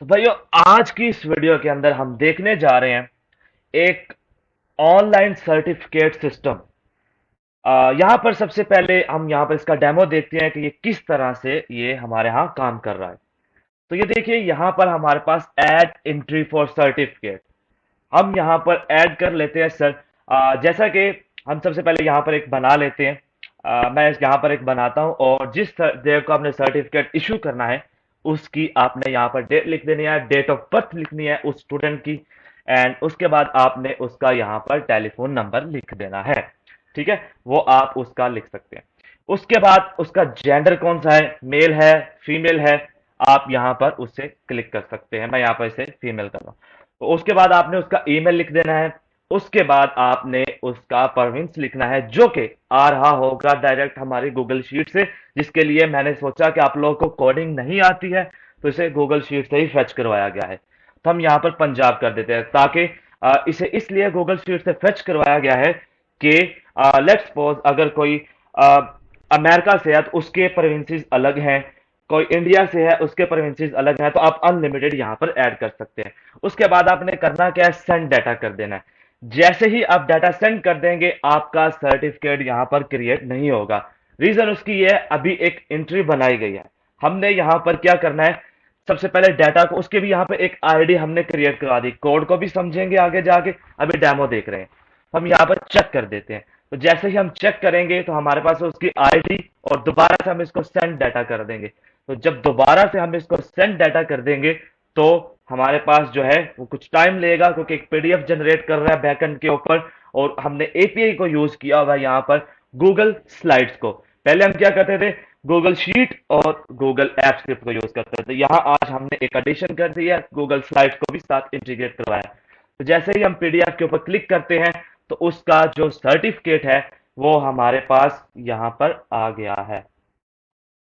तो भाइयों, आज की इस वीडियो के अंदर हम देखने जा रहे हैं एक ऑनलाइन सर्टिफिकेट सिस्टम। यहां पर सबसे पहले हम यहां पर इसका डेमो देखते हैं कि ये किस तरह से ये हमारे यहाँ काम कर रहा है। तो ये देखिए, यहां पर हमारे पास ऐड एंट्री फॉर सर्टिफिकेट। हम यहां पर ऐड कर लेते हैं सर। जैसा कि हम सबसे पहले यहां पर एक बना लेते हैं। मैं यहां पर एक बनाता हूं और जिस डे को आपने सर्टिफिकेट इशू करना है उसकी आपने यहां पर डेट लिख देनी है, डेट ऑफ बर्थ लिखनी है उस स्टूडेंट की। एंड उसके बाद आपने उसका यहां पर टेलीफोन नंबर लिख देना है। ठीक है, वो आप उसका लिख सकते हैं। उसके बाद उसका जेंडर कौन सा है, मेल है, फीमेल है, आप यहां पर उससे क्लिक कर सकते हैं। मैं यहां पर इसे फीमेल कर रहा हूं। तो उसके बाद आपने उसका ईमेल लिख देना है। उसके बाद आपने उसका परमिट्स लिखना है, जो कि आ रहा होगा डायरेक्ट हमारी गूगल शीट से, जिसके लिए मैंने सोचा कि आप लोगों को कोडिंग नहीं आती है तो इसे गूगल शीट से ही फेच करवाया गया है। तो हम यहाँ पर पंजाब कर देते हैं, ताकि इसे इसलिए गूगल शीट से फेच करवाया गया है कि लेट्स सपोज अगर कोई अमेरिका से है तो उसके प्रोविंसेस अलग हैं, कोई इंडिया से है उसके प्रोविंसेस अलग हैं, तो आप अनलिमिटेड यहाँ पर ऐड कर सकते हैं। उसके बाद आपने करना क्या है, सेंड डाटा कर देना है। जैसे ही आप डाटा सेंड कर देंगे आपका सर्टिफिकेट यहां पर क्रिएट नहीं होगा। रीजन उसकी ये है, अभी एक एंट्री बनाई गई है। हमने यहां पर क्या करना है, सबसे पहले डाटा को, उसके भी यहां पे एक आईडी हमने क्रिएट करवा दी। कोड को भी समझेंगे आगे जाके, अभी डेमो देख रहे हैं। हम यहां पर चेक कर देते हैं। तो जैसे ही हम चेक करेंगे तो हमारे पास उसकी आईडी, और दोबारा से हम इसको सेंड डाटा कर देंगे। तो जब दोबारा से हम इसको सेंड डाटा कर देंगे तो हमारे पास जो है वो कुछ टाइम लेगा, क्योंकि एक पीडीएफ जनरेट कर रहा है बैकएंड के ऊपर। और हमने एपीआई को यूज किया हुआ यहाँ पर गूगल स्लाइड्स को। पहले हम क्या करते थे, गूगल शीट और गूगल ऐप स्क्रिप्ट को यूज करते थे। यहाँ आज हमने एक एडिशन कर दिया, गूगल स्लाइड्स को भी साथ इंटीग्रेट करवाया। तो जैसे ही हम पीडीएफ के ऊपर क्लिक करते हैं तो उसका जो सर्टिफिकेट है वो हमारे पास यहाँ पर आ गया है।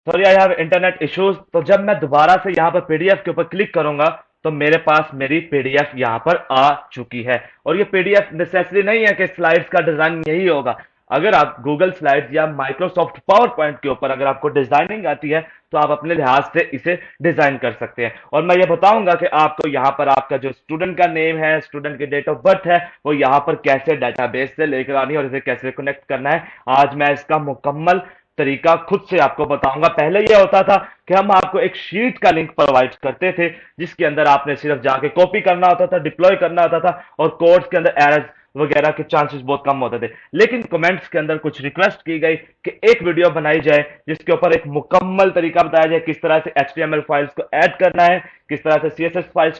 Sorry, I have internet issues. तो जब मैं दोबारा से यहाँ पर पीडीएफ के ऊपर क्लिक करूंगा तो मेरे पास मेरी पीडीएफ यहाँ पर आ चुकी है। और ये पीडीएफ नेसेसरी नहीं है कि स्लाइड्स का डिजाइन यही होगा। अगर आप गूगल स्लाइड्स या माइक्रोसॉफ्ट पावर पॉइंट के ऊपर अगर आपको डिजाइनिंग आती है तो आप अपने लिहाज से इसे डिजाइन कर सकते हैं। और मैं ये बताऊंगा कि आपको यहाँ पर आपका जो स्टूडेंट का नेम है, स्टूडेंट की डेट ऑफ बर्थ है, वो यहाँ पर कैसे डाटाबेस से लेकर आनी है और इसे कैसे कनेक्ट करना है। आज मैं इसका मुकम्मल तरीका खुद से आपको बताऊंगा। पहले यह होता था कि हम आपको एक शीट का लिंक प्रोवाइड करते थे, जिसके अंदर आपने सिर्फ जाके कॉपी करना होता था, डिप्लॉय करना होता था, और कोड्स के अंदर एरर्स वगैरह के चांसेस बहुत कम होते थे। लेकिन कमेंट्स के अंदर कुछ रिक्वेस्ट की गई कि एक वीडियो बनाई जाए जिसके ऊपर एक मुकम्मल तरीका बताया जाए, किस तरह से एचटीएमएल फाइल्स को ऐड करना है, किस तरह से सीएसएस फाइल्स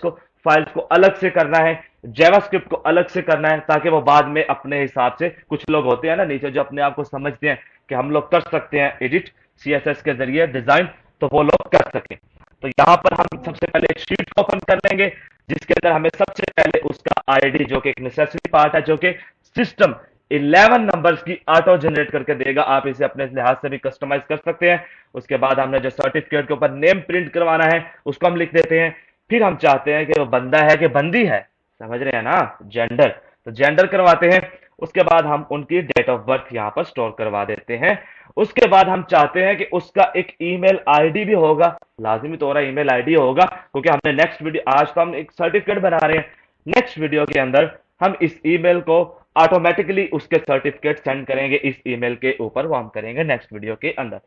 को अलग से करना है, जावास्क्रिप्ट को अलग से करना है, ताकि वो बाद में अपने हिसाब से, कुछ लोग होते हैं ना नीचे जो अपने आप को समझते हैं कि हम लोग कर सकते हैं एडिट सीएसएस के जरिए डिजाइन, तो वो लोग कर सके। तो यहां पर हम सबसे पहले एक शीट को ओपन कर लेंगे, जिसके अंदर हमें सबसे पहले उसका आईडी, जो कि एक नेसेसरी पार्ट है, जो कि सिस्टम 11 नंबर्स की ऑटो जनरेट करके देगा। आप इसे अपने लिहाज से भी कस्टमाइज कर सकते हैं। उसके बाद हमने जो सर्टिफिकेट के ऊपर नेम प्रिंट करवाना है उसको हम लिख देते हैं। फिर हम चाहते हैं कि वो बंदा है कि बंदी है, समझ रहे हैं ना, जेंडर। तो जेंडर करवाते हैं। उसके बाद हम उनकी डेट ऑफ बर्थ यहां पर स्टोर करवा देते हैं। उसके बाद हम चाहते हैं कि उसका एक ईमेल आईडी भी होगा, लाजिमी तौर पर ईमेल आईडी होगा, क्योंकि हमने नेक्स्ट वीडियो, आज तो हम एक सर्टिफिकेट बना रहे हैं, नेक्स्ट वीडियो के अंदर हम इस ईमेल को ऑटोमेटिकली उसके सर्टिफिकेट सेंड करेंगे इस ईमेल के ऊपर, वो हम करेंगे नेक्स्ट वीडियो के अंदर।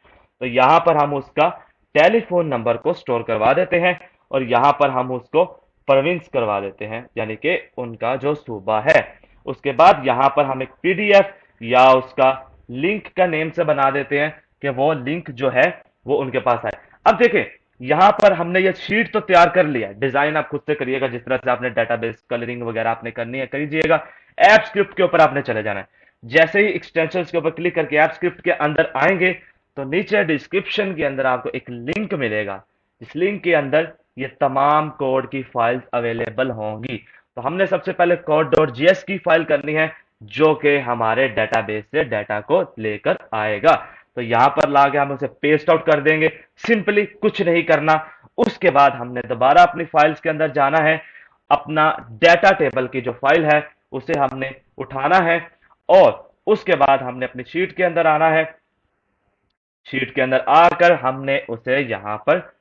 तो यहां पर हम उसका टेलीफोन नंबर को स्टोर करवा देते हैं और यहां पर हम उसको प्रोविंस करवा देते हैं, यानी कि उनका जो सूबा है। उसके बाद यहां पर हम एक पीडीएफ या उसका लिंक का नेम से बना देते हैं कि वो लिंक जो है वो उनके पास आए। अब देखें, यहां पर हमने ये शीट तो तैयार कर लिया है, डिजाइन आप खुद से करिएगा, जिस तरह से आपने डाटाबेस कलरिंग वगैरह आपने करनी है करिएगा। ऐप स्क्रिप्ट के ऊपर आपने चले जाना है। जैसे ही एक्सटेंशन के ऊपर क्लिक करके ऐप स्क्रिप्ट के अंदर आएंगे तो नीचे डिस्क्रिप्शन के अंदर आपको एक लिंक मिलेगा। इस लिंक के अंदर ये तमाम कोड की फाइल्स अवेलेबल होंगी। तो हमने सबसे पहले code.js की फाइल करनी है, जो कि हमारे डेटाबेस से डाटा को लेकर आएगा। तो यहां पर लाके हम उसे पेस्ट आउट कर देंगे, सिंपली कुछ नहीं करना। उसके बाद हमने दोबारा अपनी फाइल्स के अंदर जाना है, अपना डाटा टेबल की जो फाइल है उसे हमने उठाना है, और उसके बाद हमने अपनी शीट के अंदर आना है। शीट के अंदर आकर हमने उसे यहां पर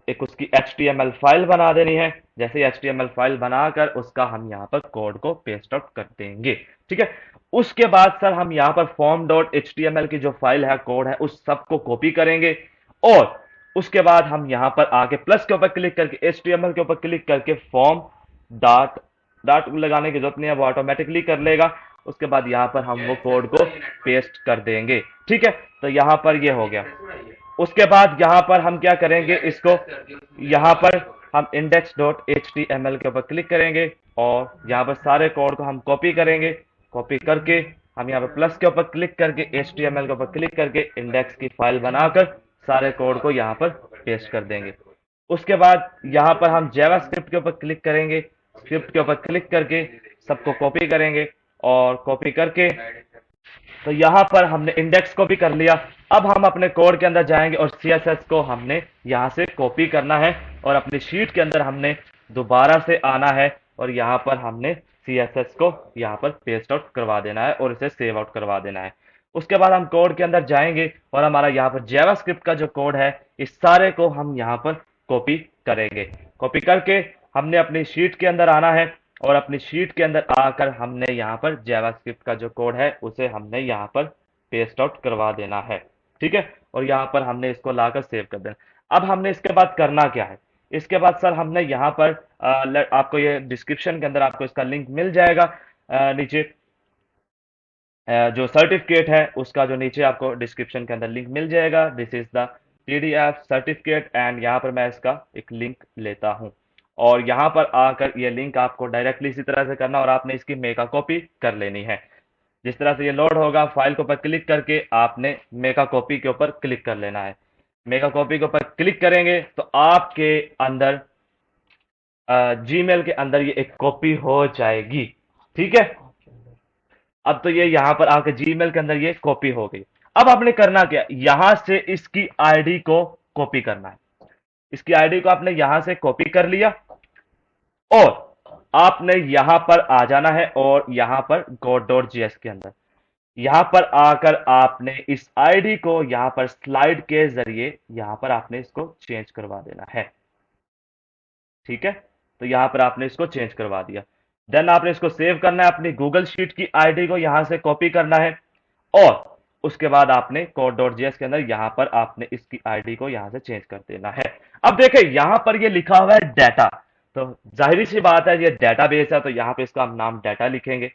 एक उसकी HTML फाइल बना देनी है। जैसे ही HTML फाइल बनाकर उसका हम यहाँ पर कोड को पेस्ट आउट कर देंगे। ठीक है। उसके बाद सर हम यहाँ पर फॉर्म डॉट HTML की जो फाइल है, कोड है, उस सबको कॉपी करेंगे और उसके बाद हम यहाँ पर आके प्लस के ऊपर क्लिक करके HTML के ऊपर क्लिक करके फॉर्म डॉट डॉट लगाने की जरूरत नहीं है, वो ऑटोमेटिकली कर लेगा। उसके बाद यहाँ पर हम वो कोड को पेस्ट कर देंगे। ठीक है। तो यहाँ पर ये हो गया। उसके बाद यहाँ पर हम क्या करेंगे, इसको यहाँ पर हम index.html के ऊपर क्लिक करेंगे और यहाँ पर सारे कोड को हम कॉपी करेंगे। कॉपी करके हम यहाँ पर प्लस के ऊपर क्लिक करके HTML के ऊपर क्लिक करके इंडेक्स की फाइल बनाकर सारे कोड को यहाँ पर पेस्ट कर देंगे। उसके बाद यहाँ पर हम जावास्क्रिप्ट के ऊपर क्लिक करेंगे। स्क्रिप्ट के ऊपर क्लिक करके सबको कॉपी करेंगे और कॉपी करके तो यहां पर हमने इंडेक्स को भी कर लिया। अब हम अपने कोड के अंदर जाएंगे और CSS को हमने यहां से कॉपी करना है और अपनी शीट के अंदर हमने दोबारा से आना है और यहां पर हमने CSS को यहां पर पेस्ट आउट करवा देना है और इसे सेव आउट करवा देना है। उसके बाद हम कोड के अंदर जाएंगे और हमारा यहाँ पर जावास्क्रिप्ट का जो कोड है, इस सारे को हम यहाँ पर कॉपी करेंगे। कॉपी करके हमने अपनी शीट के अंदर आना है और अपनी शीट के अंदर आकर हमने यहाँ पर जावास्क्रिप्ट का जो कोड है उसे हमने यहाँ पर पेस्ट आउट करवा देना है। ठीक है। और यहाँ पर हमने इसको लाकर सेव कर देना। अब हमने इसके बाद करना क्या है, इसके बाद सर हमने यहाँ पर आपको ये डिस्क्रिप्शन के अंदर आपको इसका लिंक मिल जाएगा। नीचे जो सर्टिफिकेट है उसका जो नीचे आपको डिस्क्रिप्शन के अंदर लिंक मिल जाएगा। This is the PDF certificate and यहाँ पर मैं इसका एक लिंक लेता हूँ और यहाँ पर आकर ये लिंक आपको डायरेक्टली इसी तरह से करना और आपने इसकी मेगा कॉपी कर लेनी है। जिस तरह से ये लोड होगा, फाइल के ऊपर क्लिक करके आपने मेगा कॉपी के ऊपर क्लिक कर लेना है। मेगा कॉपी के ऊपर क्लिक करेंगे तो आपके अंदर जीमेल के अंदर ये एक कॉपी हो जाएगी। ठीक है। अब तो ये यहां पर आके जीमेल के अंदर ये कॉपी हो गई। अब आपने करना क्या, यहां से इसकी आईडी को कॉपी करना है। इसकी आईडी को आपने यहां से कॉपी कर लिया और आपने यहां पर आ जाना है और यहां पर go.js के अंदर यहां पर आकर आपने इस आईडी को यहां पर स्लाइड के जरिए यहां पर आपने इसको चेंज करवा देना है। ठीक है। तो यहां पर आपने इसको चेंज करवा दिया। देन आपने इसको सेव करना है, अपनी गूगल शीट की आईडी को यहां से कॉपी करना है और उसके बाद आपने code.js के अंदर यहां पर आपने इसकी आईडी को यहां से चेंज कर देना है। अब देखें यहां पर ये लिखा हुआ है डाटा, तो जाहिर सी बात है ये डाटाबेस है, तो यहां पे इसका हम नाम डाटा लिखेंगे।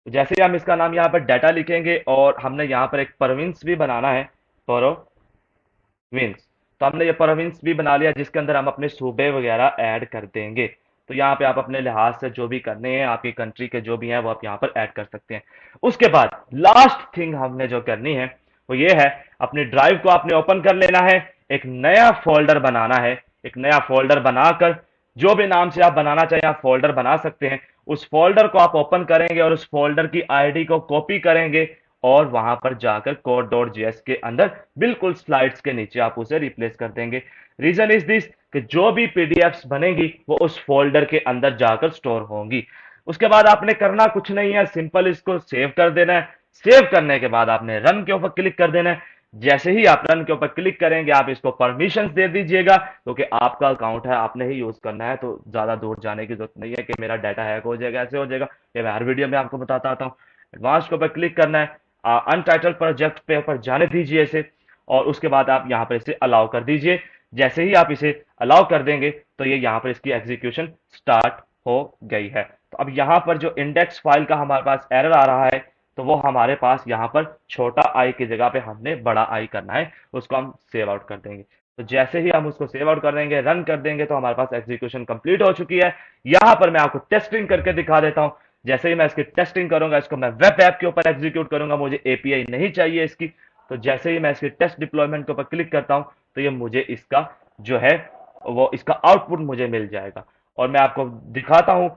तो जैसे ही हम इसका नाम यहां पर डाटा लिखेंगे और हमने यहां पर एक प्रोविंस भी बनाना है, प्रोविंस। तो हमने ये प्रोविंस भी बना लिया जिसके अंदर हम अपने सूबे वगैरह ऐड कर देंगे। तो यहाँ पे आप अपने लिहाज से जो भी करने हैं, आपकी कंट्री के जो भी हैं वो आप यहाँ पर ऐड कर सकते हैं। उसके बाद लास्ट थिंग हमने जो करनी है वो ये है, अपनी ड्राइव को आपने ओपन कर लेना है, एक नया फोल्डर बनाना है। एक नया फोल्डर बनाकर जो भी नाम से आप बनाना चाहें आप फोल्डर बना सकते हैं। उस फोल्डर को आप ओपन करेंगे और उस फोल्डर की आईडी को कॉपी करेंगे और वहां पर जाकर code.js के अंदर बिल्कुल स्लाइड्स के नीचे आप उसे रिप्लेस कर देंगे। रीजन इज दिस कि जो भी पीडीएफ्स बनेगी वो उस फोल्डर के अंदर जाकर स्टोर होंगी। उसके बाद आपने करना कुछ नहीं है, सिंपल इसको सेव कर देना है। सेव करने के बाद आपने रन के ऊपर क्लिक कर देना है। जैसे ही आप रन के ऊपर क्लिक करेंगे आप इसको परमिशंस दे दीजिएगा क्योंकि आपका अकाउंट है, आपने ही यूज करना है, तो ज्यादा दूर जाने की जरूरत नहीं है कि मेरा डाटा हैक हो जाएगा, ऐसे हो जाएगा। ये मैं हर वीडियो में आपको बताता आता हूँ। एडवांस के ऊपर क्लिक करना है, अनटाइटल्ड प्रोजेक्ट पे ऊपर जाने दीजिए इसे और उसके बाद आप यहाँ पर इसे अलाउ कर दीजिए। जैसे ही आप इसे अलाउ कर देंगे तो ये यहाँ पर इसकी एग्जीक्यूशन स्टार्ट हो गई है। तो अब यहाँ पर जो इंडेक्स फाइल का हमारे पास एरर आ रहा है तो वो हमारे पास यहाँ पर छोटा आई की जगह पे हमने बड़ा आई करना है, उसको हम सेव आउट कर देंगे। तो जैसे ही हम उसको सेव आउट कर देंगे, रन कर देंगे, तो हमारे पास एग्जीक्यूशन कंप्लीट हो चुकी है। यहाँ पर मैं आपको टेस्टिंग करके दिखा देता हूँ। जैसे ही मैं इसकी टेस्टिंग करूंगा, इसको मैं वेब ऐप के ऊपर एग्जीक्यूट करूंगा, मुझे एपीआई नहीं चाहिए इसकी। तो जैसे ही मैं इसकी टेस्ट डिप्लॉयमेंट के ऊपर क्लिक करता हूं तो ये मुझे इसका जो है वो इसका आउटपुट मुझे मिल जाएगा और मैं आपको दिखाता हूं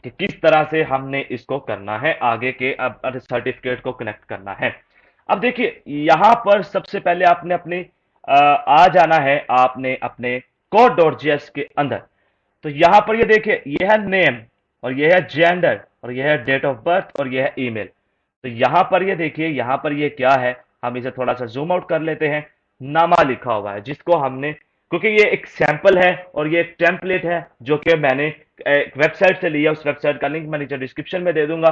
कि किस तरह से हमने इसको करना है, आगे के अब सर्टिफिकेट को कनेक्ट करना है। अब देखिए यहां पर सबसे पहले आपने अपने आ जाना है आपने अपने code.js के अंदर। तो यहां पर ये देखिए, ये है नेम और ये है जेंडर और ये है डेट ऑफ बर्थ और ये है ईमेल। तो यहां पर ये देखिए, यहां पर ये क्या है, हम इसे थोड़ा सा जूम आउट कर लेते हैं। नामा लिखा हुआ है जिसको हमने क्योंकि ये एक सैंपल है और ये एक टेम्पलेट है जो कि मैंने एक वेबसाइट से लिया। उस वेबसाइट का लिंक मैं नीचे डिस्क्रिप्शन में दे दूंगा।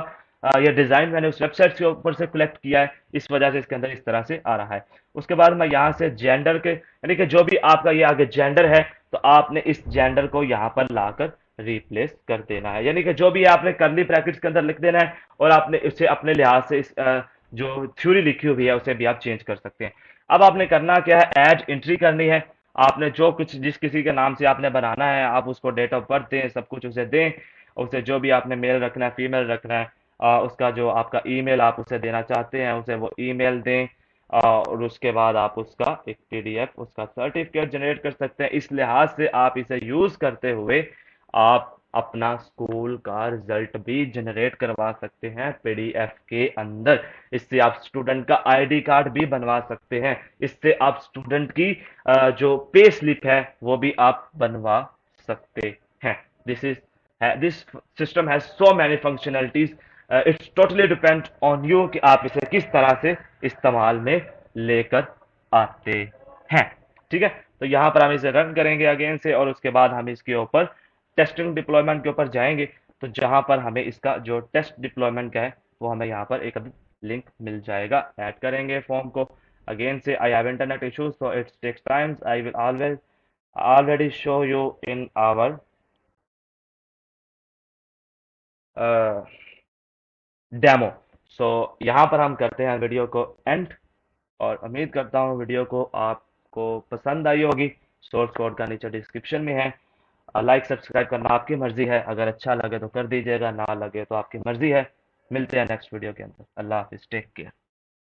ये डिजाइन मैंने उस वेबसाइट के ऊपर से कलेक्ट किया है, इस वजह से इसके अंदर इस तरह से आ रहा है। उसके बाद मैं यहाँ से जेंडर के, यानी कि जो भी आपका ये आगे जेंडर है, तो आपने इस जेंडर को यहाँ पर लाकर रिप्लेस कर देना है, यानी कि जो भी आपने करली ब्रैकेट्स के अंदर लिख देना है, और आपने इसे अपने लिहाज से इस जो थ्योरी लिखी हुई है उसे भी आप चेंज कर सकते हैं। अब आपने करना क्या है, ऐड एंट्री करनी है। आपने जो कुछ जिस किसी के नाम से आपने बनाना है, आप उसको डेट ऑफ बर्थ दें, सब कुछ उसे दें। उसे जो भी आपने मेल रखना है, फीमेल रखना है, उसका जो आपका ईमेल आप उसे देना चाहते हैं, उसे वो ईमेल दें। और उसके बाद आप उसका एक पीडीएफ, उसका सर्टिफिकेट जनरेट कर सकते हैं। इस लिहाज से आप इसे यूज करते हुए आप अपना स्कूल का रिजल्ट भी जनरेट करवा सकते हैं पीडीएफ के अंदर। इससे आप स्टूडेंट का आईडी कार्ड भी बनवा सकते हैं। इससे आप स्टूडेंट की जो पे स्लिप है वो भी आप बनवा सकते हैं। This is this system has so many functionalities. It's totally depend on you कि आप इसे किस तरह से इस्तेमाल में लेकर आते हैं। ठीक है, तो यहां पर हम इसे रन करेंगे अगेन से, और उसके बाद हम इसके ऊपर टेस्टिंग डिप्लॉयमेंट के ऊपर जाएंगे। तो जहां पर हमें इसका जो टेस्ट डिप्लॉयमेंट का है वो हमें यहाँ पर एक लिंक मिल जाएगा। ऐड करेंगे फॉर्म को। अगेन से I have internet issues so it's takes times, I will always already show you in our demo. So यहाँ पर हम करते हैं वीडियो को एंड, और उम्मीद करता हूँ वीडियो को आपको पसंद आई होगी। सोर्स कोड का नीचे डिस्क्रिप्शन में है। लाइक सब्सक्राइब करना आपकी मर्जी है, अगर अच्छा लगे तो कर दीजिएगा, ना लगे तो आपकी मर्जी है। मिलते हैं नेक्स्ट वीडियो के अंदर। अल्लाह हाफिज, टेक केयर।